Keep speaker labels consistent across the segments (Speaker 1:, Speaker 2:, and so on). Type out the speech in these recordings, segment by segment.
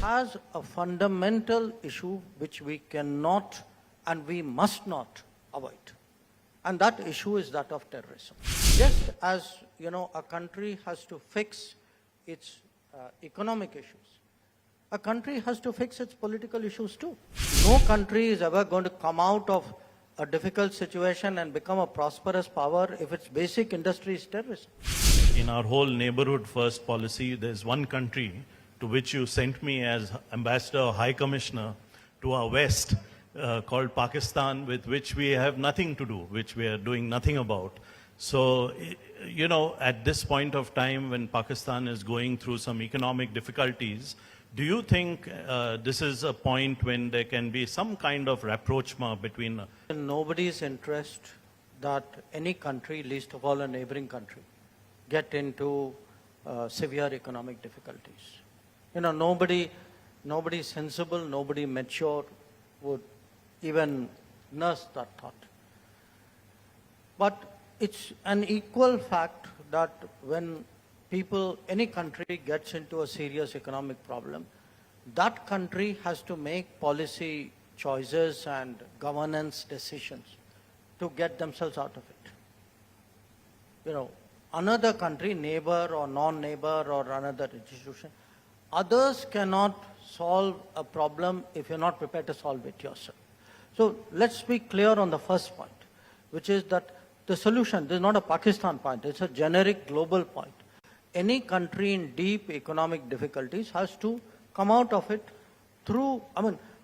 Speaker 1: has a fundamental issue which we cannot and we must not avoid. And that issue is that of terrorism. Just as, a country has to fix its economic issues, a country has to fix its political issues too. No country is ever going to come out of a difficult situation and become a prosperous power if its basic industry is terrorism.
Speaker 2: In our whole neighborhood first policy, there's one country to which you sent me as ambassador or high commissioner to our west called Pakistan, with which we have nothing to do, which we are doing nothing about. So, at this point of time when Pakistan is going through some economic difficulties, do you think this is a point when there can be some kind of rapprochement between...
Speaker 1: In nobody's interest that any country, least of all a neighboring country, get into severe economic difficulties. Nobody sensible, nobody mature would even nurse that thought. But it's an equal fact that when any country gets into a serious economic problem, that country has to make policy choices and governance decisions to get themselves out of it. Another country, neighbor or non-neighbor or another institution, others cannot solve a problem if you're not prepared to solve it yourself. So let's be clear on the first point, which is that the solution, this is not a Pakistan point, it's a generic global point. Any country in deep economic difficulties has to come out of it through,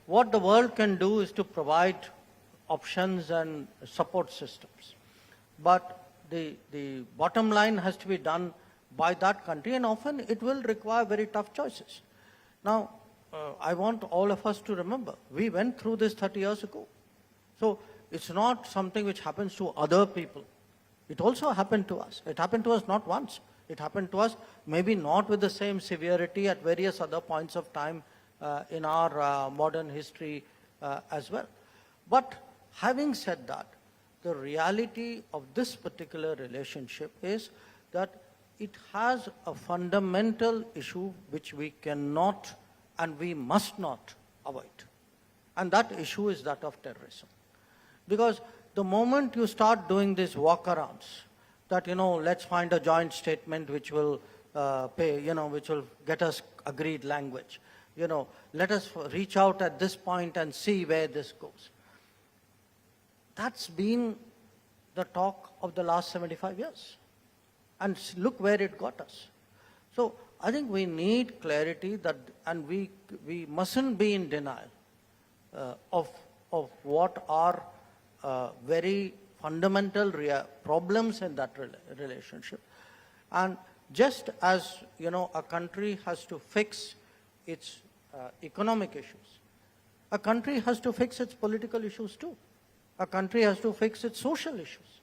Speaker 1: what the world can do is to provide options and support systems. But the bottom line has to be done by that country, and often it will require very tough choices. Now, I want all of us to remember, we went through this 30 years ago. So it's not something which happens to other people. It also happened to us. It happened to us not once. It happened to us maybe not with the same severity at various other points of time in our modern history as well. But having said that, the reality of this particular relationship is that it has a fundamental issue which we cannot and we must not avoid. And that issue is that of terrorism. Because the moment you start doing these walkarounds, that, let's find a joint statement which will which will get us agreed language. Let us reach out at this point and see where this goes. That's been the talk of the last 75 years. And look where it got us. So I think we need clarity that, and we mustn't be in denial of what are very fundamental problems in that relationship. And just as, a country has to fix its economic issues, a country has to fix its political issues too. A country has to fix its social issues.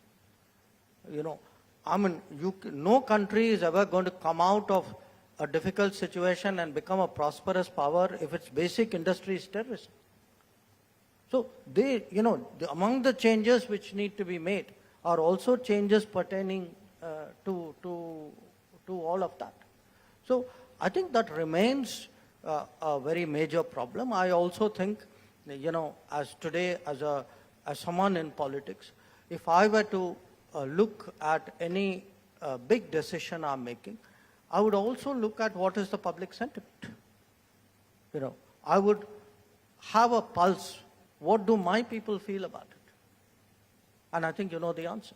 Speaker 1: No country is ever going to come out of a difficult situation and become a prosperous power if its basic industry is terrorism. So among the changes which need to be made are also changes pertaining to all of that. So I think that remains a very major problem. I also think, as today, as someone in politics, if I were to look at any big decision I'm making, I would also look at what is the public sentiment. I would have a pulse. What do my people feel about it? And I think you know the answer.